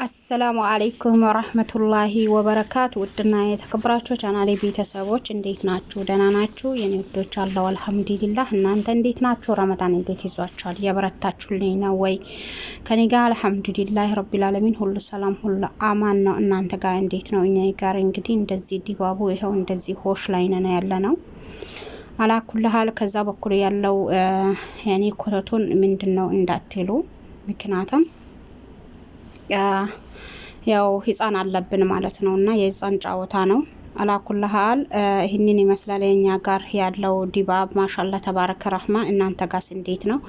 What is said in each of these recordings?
አሰላሙ አለይኩም ወራህመቱላሂ ወበረካቱ። ውድና የተከበራችሁ ቻናሌ ቤተሰቦች እንዴት ናችሁ? ደህና ናችሁ? የኔ ውዶች አለው አልሐምዱሊላህ። እናንተ እንዴት ናችሁ? ረመዳን እንዴት ይዟችኋል? የበረታችሁልኝ ነው ወይ? ከኔ ጋር አልሐምዱሊላህ ረቢል ዓለሚን ሁሉ ሰላም ሁሉ አማን ነው። እናንተ ጋር እንዴት ነው? እኛ ጋር እንግዲህ እንደዚህ ዲባቡ ይሄው እንደዚህ ሆሽ ላይ ነን ያለ ነው አላኩልሃል። ከዛ በኩል ያለው ያኔ ኮተቱን ምንድነው እንዳትሉ ምክንያቱም ያው ህፃን አለብን ማለት ነውና የህፃን ጫወታ ነው። አላኩልሃል ይህንን ይመስላል የኛ ጋር ያለው ዲባብ ማሻአላ ተባረከ ረህማን። እናንተ ጋርስ እንዴት ነው?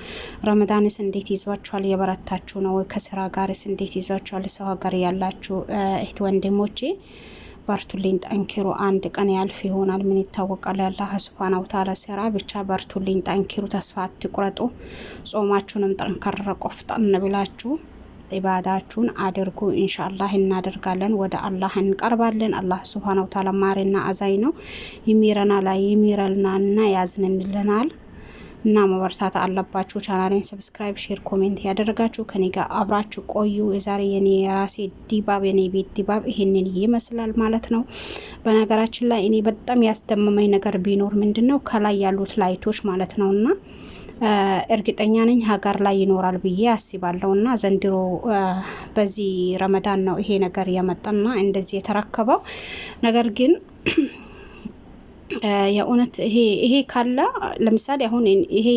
ረመዳንስ እንዴት ይዟችኋል? የበረታችሁ ነው ወይ? ከስራ ጋርስ እንዴት ይዟችኋል? ሰው ሀገር ያላችሁ እህት ወንድሞቼ በርቱልኝ፣ ጠንክሩ። አንድ ቀን ያልፍ ይሆናል። ምን ይታወቃል? ያላህ ሱብሃነሁ ወተዓላ ስራ ብቻ። በርቱልኝ፣ ጠንክሩ፣ ተስፋ አትቁረጡ። ጾማችሁንም ጠንከር ቆፍጠን ብላችሁ ኢባዳችሁን አድርጉ። ኢንሻአላህ እናደርጋለን፣ ወደ አላህ እንቀርባለን። አላህ ሱብሃነሁ ወተዓላ ማሪና አዛኝ ነው። ይሚረናል፣ ይሚረልናልና ያዝንልናል እና መበርታት አለባችሁ። ቻናሌን ሰብስክራይብ፣ ሼር፣ ኮሜንት ያደረጋችሁ ከኔ ጋር አብራችሁ ቆዩ። የዛሬ የኔ የራሴ ዲባብ የኔ ቤት ዲባብ ይሄንን ይመስላል ማለት ነው። በነገራችን ላይ እኔ በጣም ያስደመመኝ ነገር ቢኖር ምንድነው ከላይ ያሉት ላይቶች ማለት ነውና እርግጠኛ ነኝ ሀገር ላይ ይኖራል ብዬ አስባለሁና ዘንድሮ በዚህ ረመዳን ነው ይሄ ነገር የመጣና እንደዚህ የተረከበው ነገር ግን የእውነት ይሄ ካለ ለምሳሌ አሁን ይሄ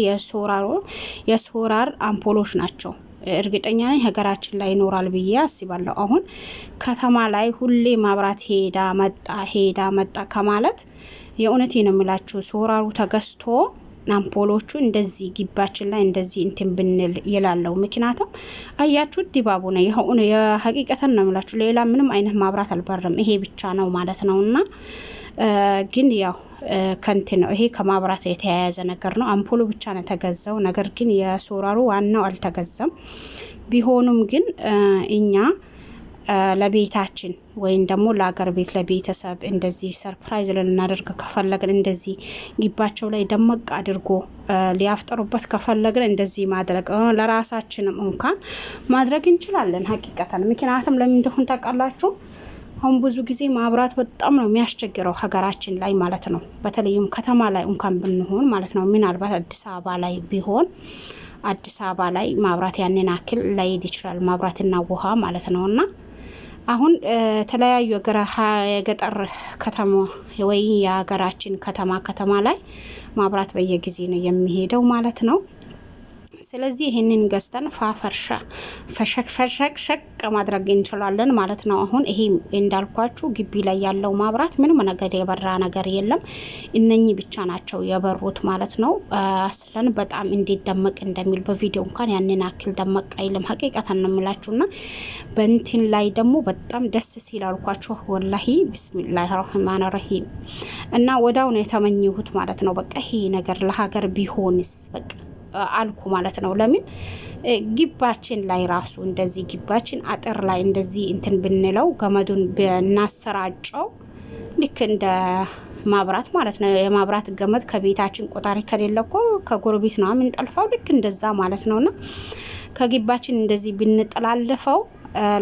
የሶራር አምፖሎች ናቸው። እርግጠኛ ነኝ ሀገራችን ላይ ይኖራል ብዬ አስባለሁ። አሁን ከተማ ላይ ሁሌ ማብራት ሄዳ መጣ ከማለት የእውነቴ ነው የምላችሁ ሶራሩ ተገዝቶ አምፖሎቹ እንደዚህ ግባችን ላይ እንደዚህ እንትን ብንል ይላለው። ምክንያቱም አያችሁ ዲባቡ ነው ይሁን የሐቂቀተን ነው የምላችሁ ሌላ ምንም አይነት ማብራት አልበረም፣ ይሄ ብቻ ነው ማለት ነውና ግን ያው ከንት ነው ይሄ ከማብራት የተያያዘ ነገር ነው። አምፖሉ ብቻ ነው ተገዛው። ነገር ግን የሶራሩ ዋናው አልተገዛም። ቢሆኑም ግን እኛ ለቤታችን ወይም ደግሞ ለሀገር ቤት ለቤተሰብ እንደዚህ ሰርፕራይዝ ልናደርግ ከፈለግን እንደዚህ ግባቸው ላይ ደመቅ አድርጎ ሊያፍጠሩበት ከፈለግን እንደዚህ ማድረግ ለራሳችንም እንኳን ማድረግ እንችላለን ሐቂቀተን። ምክንያቱም ለምን እንደሆነ ታውቃላችሁ? አሁን ብዙ ጊዜ ማብራት በጣም ነው የሚያስቸግረው ሀገራችን ላይ ማለት ነው። በተለይም ከተማ ላይ እንኳን ብንሆን ማለት ነው። ምናልባት አዲስ አበባ ላይ ቢሆን አዲስ አበባ ላይ ማብራት ያንን አክል ላይሄድ ይችላል፣ ማብራትና ውሃ ማለት ነውና አሁን ተለያዩ የገጠር ከተማ ወይ የሀገራችን ከተማ ላይ ማብራት በየጊዜ ነው የሚሄደው ማለት ነው። ስለዚህ ይሄንን ገዝተን ፈሸክ ማድረግ እንችላለን ማለት ነው። አሁን ይሄ እንዳልኳችሁ ግቢ ላይ ያለው ማብራት ምንም ነገር የበራ ነገር የለም። እነኚህ ብቻ ናቸው የበሩት ማለት ነው። አስለን በጣም እንዴት ደመቅ እንደሚል በቪዲዮ እንኳን ያንን አክል ደመቅ አይልም። ሐቂቀተን ነው የምላችሁና በእንትን ላይ ደግሞ በጣም ደስ ሲል አልኳችሁ ወላሂ ቢስሚላሂ ረህማን ረሂም እና ወዳው ነው የተመኘሁት ማለት ነው። በቃ ይሄ ነገር ለሀገር ቢሆንስ በቃ አልኩ ማለት ነው። ለምን ግባችን ላይ ራሱ እንደዚህ ግባችን አጥር ላይ እንደዚህ እንትን ብንለው ገመዱን ብናሰራጨው ልክ እንደ ማብራት ማለት ነው። የማብራት ገመድ ከቤታችን ቆጣሪ ከሌለ እኮ ከጎረቤት ነው የምንጠልፈው። ልክ እንደዛ ማለት ነውና ከግባችን እንደዚህ ብንጠላልፈው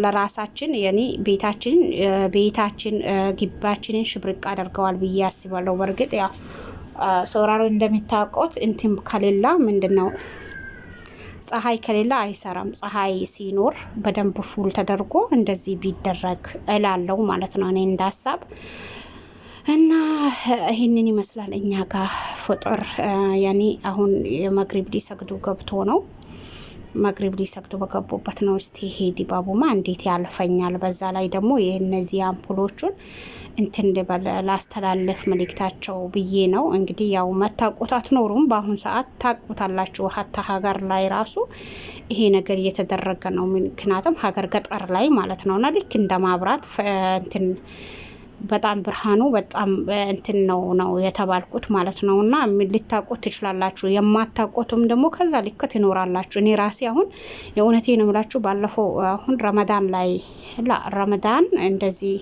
ለራሳችን ያኔ ቤታችን ግባችንን ሽብርቅ አድርገዋል ብዬ አስባለሁ። በርግጥ ያው ሶራሩ እንደሚታወቁት እንትን ከሌላ ምንድነው ፀሐይ ከሌላ አይሰራም። ፀሐይ ሲኖር በደንብ ፉል ተደርጎ እንደዚህ ቢደረግ እላለው ማለት ነው እኔ እንዳሳብ እና ይሄንን ይመስላል እኛ ጋር ፍጡር ያኔ አሁን የመግሪብ ሊሰግዱ ገብቶ ነው። መግሪብ ሊሰግዱ በገቡበት ነው። እስቲ ይሄ ዲባቡማ እንዴት ያልፈኛል። በዛ ላይ ደግሞ የነዚህ አምፖሎቹን እንትን ላስተላለፍ መልእክታቸው ብዬ ነው። እንግዲህ ያው መታቆት አትኖሩም በአሁን ሰዓት ታቆታላችሁ። ሀታ ሀገር ላይ ራሱ ይሄ ነገር እየተደረገ ነው። ምክንያቱም ሀገር ገጠር ላይ ማለት ነውና ልክ እንደ ማብራት እንትን በጣም ብርሃኑ በጣም እንትን ነው የተባልኩት ማለት ነውና ልታቆት ትችላላችሁ። የማታቆቱም ደግሞ ከዛ ልከት ይኖራላችሁ። እኔ ራሴ አሁን የእውነቴ ነው የምላችሁ ባለፈው አሁን ረመዳን ላይ ረመዳን እንደዚህ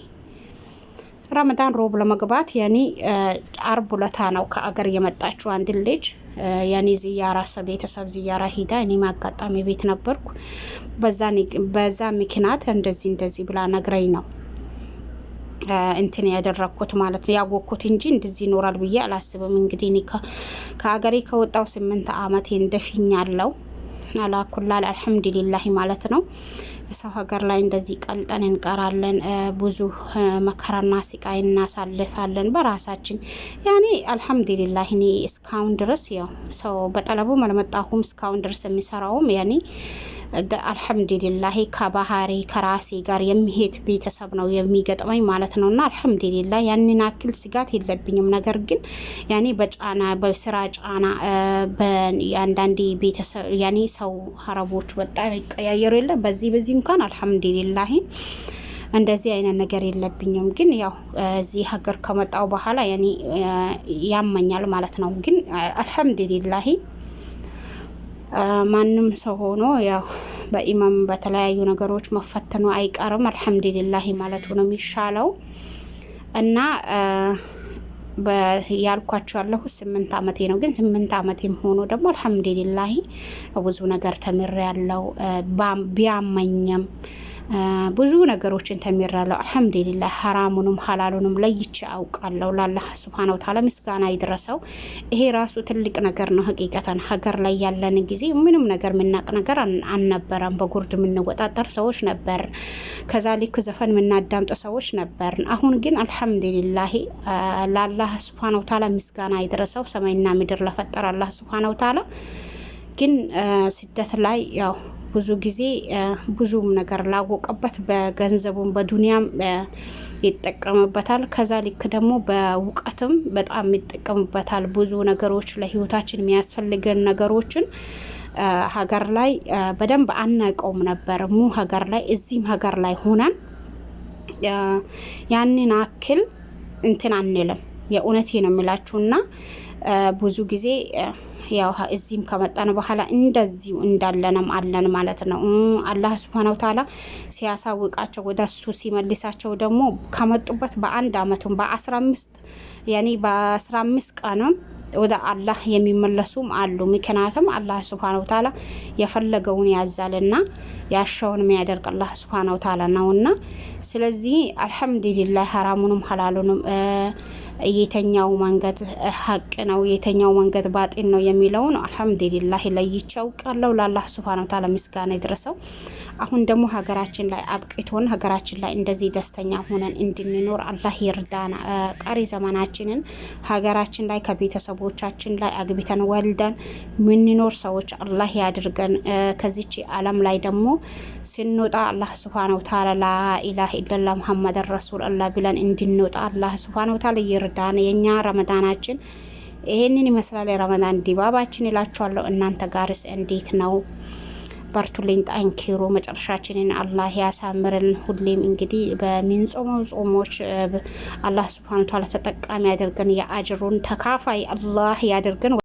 ረመዳን ሮብ ለመግባት ያኔ አርብ ለታ ነው ከአገር የመጣችው አንድ ልጅ ያኔ ዚያራ ቤተሰብ ዚያራ ሂዳ እኔ ማጋጣሚ ቤት ነበርኩ። በዛ ምክንያት እንደዚህ ብላ ነግረኝ ነው እንትን ያደረኩት ማለት ነው ያወቅኩት እንጂ እንደዚህ ይኖራል ብዬ አላስብም። እንግዲህ እኔ ከሀገሬ ከወጣው 8 አመቴ እንደፊኛለው አላኩላል አልহামዱሊላህ ማለት ነው። ሰው ሀገር ላይ እንደዚህ ቀልጠን እንቀራለን። ብዙ መከራና ስቃይ እናሳልፋለን በራሳችን ያኔ አልহামዱሊላህ። እኔ እስካሁን ድረስ ያው ሰው በጠለቡ መልመጣሁም እስካሁን ድረስ የሚሰራውም ያኔ አልহামዱሊላህ ከባህሪ ከራሴ ጋር የሚሄድ ቤተሰብ ነው የሚገጥመኝ ማለት ነውና አልহামዱሊላህ ያንን አክል ስጋት የለብኝም። ነገር ግን ያኔ በጫና በስራ ጫና በአንዳንዴ ቤተሰብ ያኔ ሰው ሀረቦች በጣም ይቀያየሩ የለ በዚህ እንኳን አልহামዱሊላህ እንደዚህ አይነት ነገር የለብኝም። ግን ያው እዚህ ሀገር ከመጣው በኋላ ያኔ ያመኛል ማለት ነው። ግን አልহামዱሊላህ ማንም ሰው ሆኖ ያው በኢማም በተለያዩ ነገሮች መፈተኑ አይቀርም አልহামዱሊላህ ማለት ነው የሚሻለው። እና ያልኳችሁ ያለሁ 8 አመቴ ነው። ግን 8 አመቴም ሆኖ ደግሞ አልহামዱሊላህ ብዙ ነገር ተምሬያለሁ። ቢያመኝም ብዙ ነገሮችን ተምሬያለሁ አልহামዱሊላህ። ሐራሙንም ሐላሉንም ለይቼ አውቃለሁ። ለአላህ Subhanahu Wa Ta'ala ምስጋና ይድረሰው። ይሄ ራሱ ትልቅ ነገር ነው ሀቂቀታን። ሀገር ላይ ያለን ጊዜ ምንም ነገር ምናቅ ነገር አልነበረም። በጉርድ ምንወጣጠር ሰዎች ነበር። ከዛሊክ ዘፈን ምናዳምጥ ሰዎች ነበር። አሁን ግን አልহামዱሊላህ ለአላህ Subhanahu Wa Ta'ala ምስጋና ይድረሰው። ሰማይና ምድር ለፈጠረ አላህ Subhanahu Wa Ta'ala። ግን ስደት ላይ ያው ብዙ ጊዜ ብዙም ነገር ላወቀበት በገንዘቡም በዱንያም ይጠቀምበታል። ከዛሊክ ደግሞ በውቀትም በጣም ይጠቀምበታል። ብዙ ነገሮች ለህይወታችን የሚያስፈልገን ነገሮችን ሀገር ላይ በደንብ አናውቀውም ነበር። ሀገር ላይ እዚህም ሀገር ላይ ሆነን ያንን አክል እንትን አንልም። የእውነቴ ነው የምላችሁና ብዙ ጊዜ ያው እዚህም ከመጣን በኋላ እንደዚሁ እንዳለንም አለን ማለት ነው። አላህ Subhanahu Wa Ta'ala ሲያሳውቃቸው ወደሱ ሲመልሳቸው ደግሞ ከመጡበት በአንድ አመቱን በ15 ያኔ በ15 ቀንም ወደ አላህ የሚመለሱም አሉ። ምክንያቱም አላህ Subhanahu Wa Ta'ala የፈለገውን ያዛልና ያሻውን የሚያደርግ አላህ Subhanahu Wa Ta'ala ነውና ስለዚህ አልহামዱሊላህ ሐራሙንም ሐላሉንም የተኛው መንገድ ሀቅ ነው የተኛው መንገድ ባጢል ነው የሚለውን አልহামዱሊላህ ለይቻው ቃለው ለአላህ Subhanahu Wa Ta'ala ምስጋና ይድረሰው። አሁን ደግሞ ሀገራችን ላይ አብቂቶን ሀገራችን ላይ እንደዚህ ደስተኛ ሆነን እንድንኖር አላህ ይርዳና። ቀሪ ዘመናችንን ሀገራችን ላይ ከቤተሰቦቻችን ላይ አግብተን ወልደን ምንኖር ሰዎች አላህ ያድርገን። ከዚች ዓለም ላይ ደግሞ ስንወጣ አላህ Subhanahu Wa Ta'ala ላ ኢላሀ ኢላላህ ሙሐመድ ረሱላህ ብለን እንድንወጣ አላህ Subhanahu Wa Ta'ala ይርዳና። የኛ ረመዳናችን ይሄንን ይመስላል። የረመዳን ዲባባችን ይላችኋለሁ። እናንተ ጋርስ እንዴት ነው? በርቱልኝ፣ ጠንክሩ፣ መጨረሻችንን አላህ ያሳምርልን። ሁሌም እንግዲህ በሚንጾመው ጾሞች አላህ Subhanahu Wa Ta'ala ተጠቃሚ ያደርገን፣ የአጅሩን ተካፋይ አላህ ያደርገን።